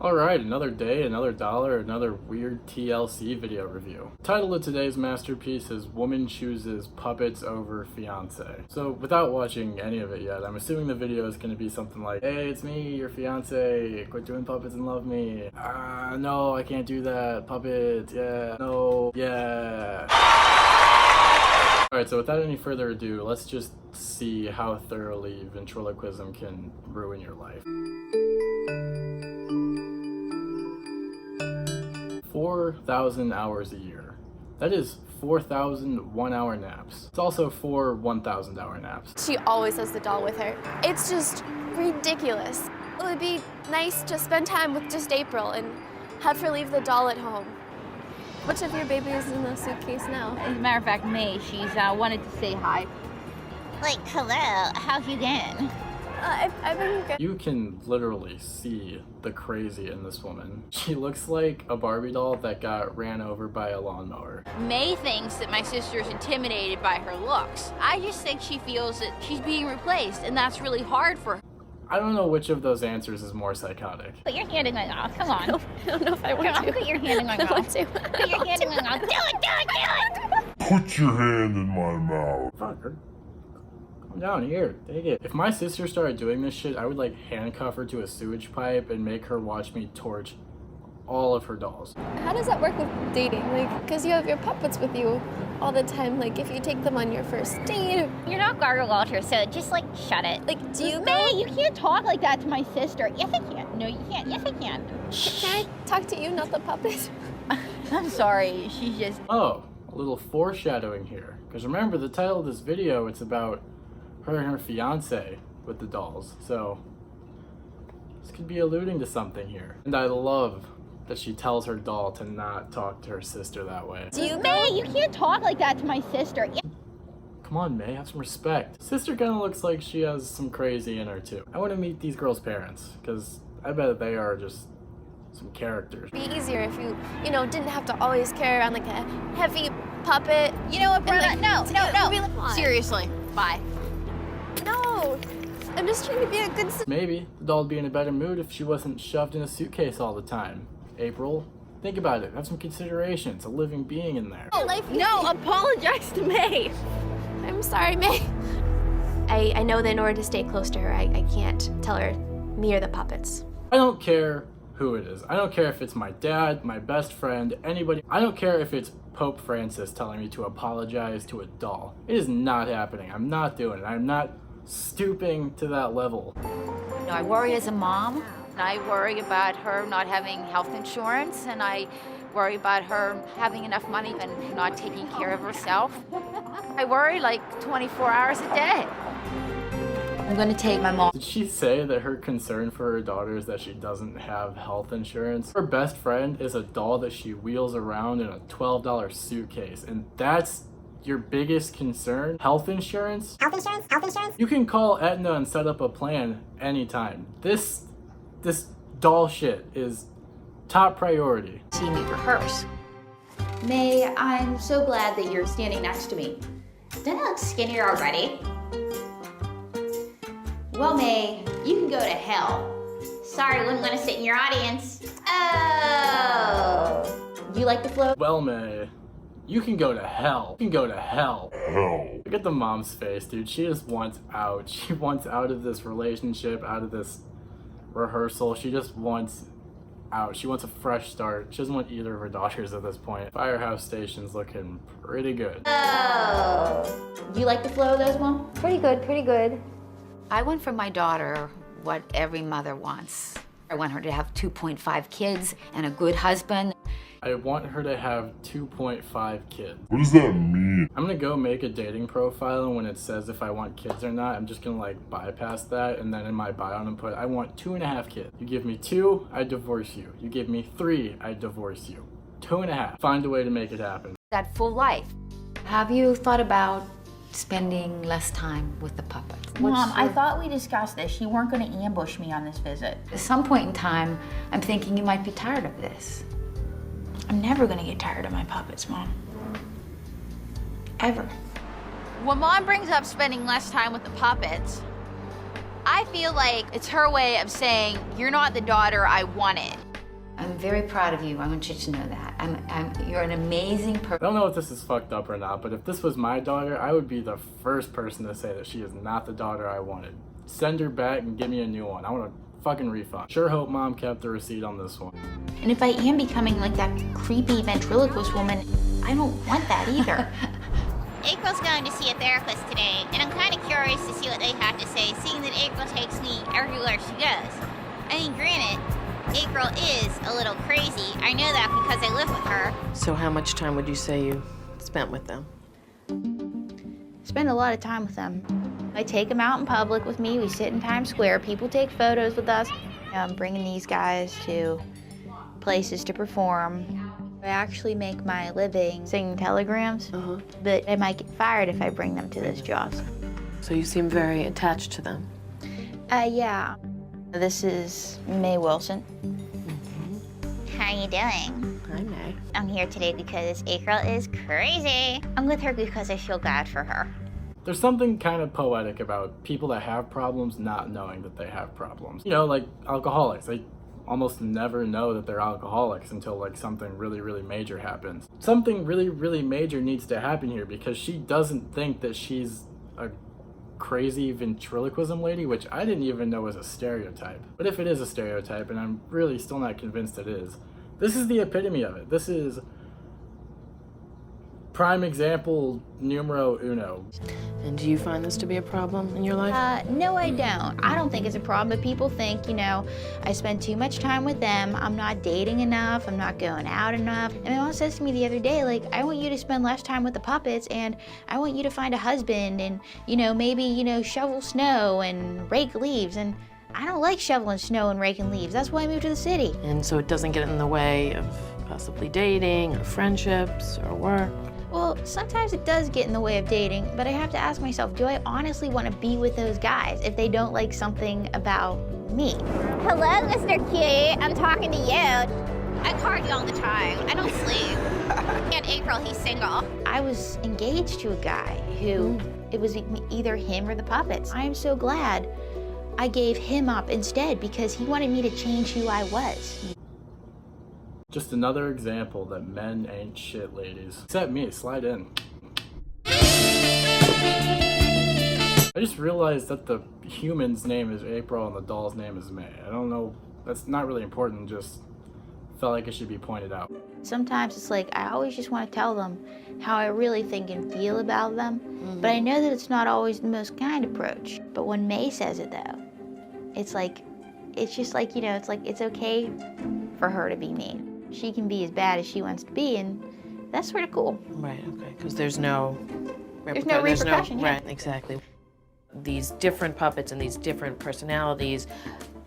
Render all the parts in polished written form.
Alright, another day, another dollar, another weird TLC video review. The title of today's masterpiece is Woman Chooses Puppets Over Fiancé. So without watching any of it yet, I'm assuming the video is going to be something like, hey, it's me, your fiancé, quit doing puppets and love me. No, I can't do that. Puppets, yeah, no, yeah. Alright, so without any further ado, let's just see how thoroughly ventriloquism can ruin your life. 4,000 hours a year. That is 4,000 1-hour naps. It's also 4 1,000-hour naps. She always has the doll with her. It's just ridiculous. It would be nice to spend time with just April and have her leave the doll at home. Which of your babies is in the suitcase now? As a matter of fact, May, she's wanted to say hi. Like, hello, how's you doing? I've been good. You can literally see the crazy in this woman. She looks like a Barbie doll that got ran over by a lawnmower. May thinks that my sister's intimidated by her looks. I just think she feels that she's being replaced, and that's really hard for her. I don't know which of those answers is more psychotic. Put your hand in my mouth, come on. I don't know if I want to. Put your hand in my mouth. Put your hand in my mouth. Do it! Put your hand in my mouth. Fuck her. Calm down here, take it. If my sister started doing this shit, I would like handcuff her to a sewage pipe and make her watch me torch all of her dolls. How does that work with dating? Like, because you have your puppets with you all the time. Like, if you take them on your first date. You're not Gargle Walter, so just like shut it. Like, do you May, you can't talk like that to my sister. Yes, I can. No, you can't. Yes, I can. Can I talk to you, not the puppet? I'm sorry, she's just... Oh, a little foreshadowing here. Because remember, the title of this video, it's about her and her fiance with the dolls. So this could be alluding to something here. And I love that she tells her doll to not talk to her sister that way. Do you May, you can't talk like that to my sister. Come on, May, have some respect. Sister kind of looks like she has some crazy in her too. I want to meet these girls' parents, because I bet they are just some characters. It'd be easier if you didn't have to always carry around like a heavy puppet. You know what, Brenna? Like, No. Seriously, bye. No, I'm just trying to be a good sister. Maybe the doll would be in a better mood if she wasn't shoved in a suitcase all the time. April, think about it. Have some consideration. It's a living being in there. No, apologize to May. I'm sorry, May. I know that in order to stay close to her, I can't tell her me or the puppets. I don't care who it is. I don't care if it's my dad, my best friend, anybody. I don't care if it's Pope Francis telling me to apologize to a doll. It is not happening. I'm not doing it. I'm not stooping to that level. I worry as a mom. I worry about her not having health insurance, and I worry about her having enough money and not taking care of herself. I worry like 24 hours a day. I'm gonna take my mom. Did she say that her concern for her daughter is that she doesn't have health insurance? Her best friend is a doll that she wheels around in a $12 suitcase, and that's your biggest concern? Health insurance? Health insurance? Health insurance? You can call Aetna and set up a plan anytime. This doll shit is top priority. See me rehearse. May, I'm so glad that you're standing next to me. Don't I look skinnier already? Well, May, you can go to hell. Sorry, wouldn't want to sit in your audience. Oh! You like the flow? Well, May, you can go to hell. You can go to hell. Hell. Look at the mom's face, dude. She just wants out. She wants out of this relationship, out of this rehearsal. She just wants out. She wants a fresh start. She doesn't want either of her daughters at this point. Firehouse Station's looking pretty good. Oh! You like the flow of those, Mom? Pretty good, pretty good. I want for my daughter what every mother wants. I want her to have 2.5 kids and a good husband. I want her to have 2.5 kids. What does that mean? I'm gonna go make a dating profile, and when it says if I want kids or not, I'm just gonna like bypass that, and then in my bio I'm gonna put I want 2.5 kids. You give me 2, I divorce you. You give me 3, I divorce you. 2.5. Find a way to make it happen. That full life. Have you thought about spending less time with the puppets? Mom, I thought we discussed this. You weren't gonna ambush me on this visit. At some point in time, I'm thinking you might be tired of this. I'm never gonna get tired of my puppets, Mom. Ever. When Mom brings up spending less time with the puppets, I feel like it's her way of saying, you're not the daughter I wanted. I'm very proud of you. I want you to know that. You're an amazing I person. don't know if this is fucked up or not, but if this was my daughter, I would be the first person to say that she is not the daughter I wanted. Send her back and give me a new one. I want a fucking refund. Sure hope mom kept the receipt on this one. And if I am becoming like that creepy ventriloquist woman, I don't want that either. April's going to see a therapist today, and I'm kind of curious to see what they have to say, seeing that April takes me everywhere she goes. I mean, granted, April is a little crazy. I know that because I live with her. So how much time would you say you spent with them? Spend a lot of time with them. I take them out in public with me. We sit in Times Square. People take photos with us. I'm bringing these guys to places to perform. I actually make my living singing telegrams, but I might get fired if I bring them to those jobs. So you seem very attached to them. Yeah. This is Mae Wilson. How you doing? Hi, May. I'm here today because April is crazy. I'm with her because I feel bad for her. There's something kind of poetic about people that have problems not knowing that they have problems. You know, like alcoholics. They almost never know that they're alcoholics until like something really, really major happens. Something really, really major needs to happen here because she doesn't think that she's a crazy ventriloquism lady, which I didn't even know was a stereotype. But if it is a stereotype, and I'm really still not convinced it is, this is the epitome of it. This is prime example numero uno. And do you find this to be a problem in your life? No, I don't. I don't think it's a problem, but people think, you know, I spend too much time with them, I'm not dating enough, I'm not going out enough. And my mom says to me the other day, like, I want you to spend less time with the puppets, and I want you to find a husband and, you know, maybe, you know, shovel snow and rake leaves. And I don't like shoveling snow and raking leaves. That's why I moved to the city. And so it doesn't get in the way of possibly dating or friendships or work? Well, sometimes it does get in the way of dating, but I have to ask myself, do I honestly want to be with those guys if they don't like something about me? Hello, Mr. Cute. I'm talking to you. I party all the time. I don't sleep. And April, he's single. I was engaged to a guy who, it was either him or the puppets. I am so glad I gave him up instead because he wanted me to change who I was. Just another example that men ain't shit, ladies. Except me, slide in. I just realized that the human's name is April and the doll's name is May. I don't know, that's not really important, just felt like it should be pointed out. Sometimes it's like, I always just want to tell them how I really think and feel about them, but I know that it's not always the most kind approach. But when May says it though, it's like, it's just like, you know, it's like, it's okay for her to be mean. She can be as bad as she wants to be, and that's sort of cool. Right, okay, because there's no repercussion, yeah. Right, exactly. These different puppets and these different personalities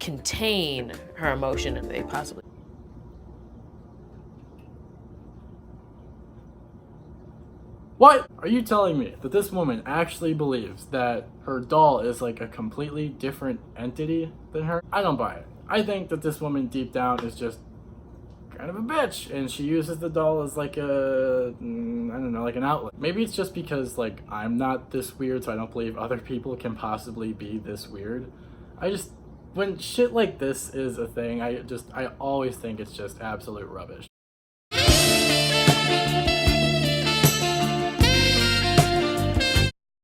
contain her emotion if they possibly. What? Are you telling me that this woman actually believes that her doll is like a completely different entity than her? I don't buy it. I think that this woman deep down is just kind of a bitch, and she uses the doll as like a, I don't know, like an outlet. Maybe it's just because like I'm not this weird, so I don't believe other people can possibly be this weird. When shit like this is a thing, I always think it's just absolute rubbish.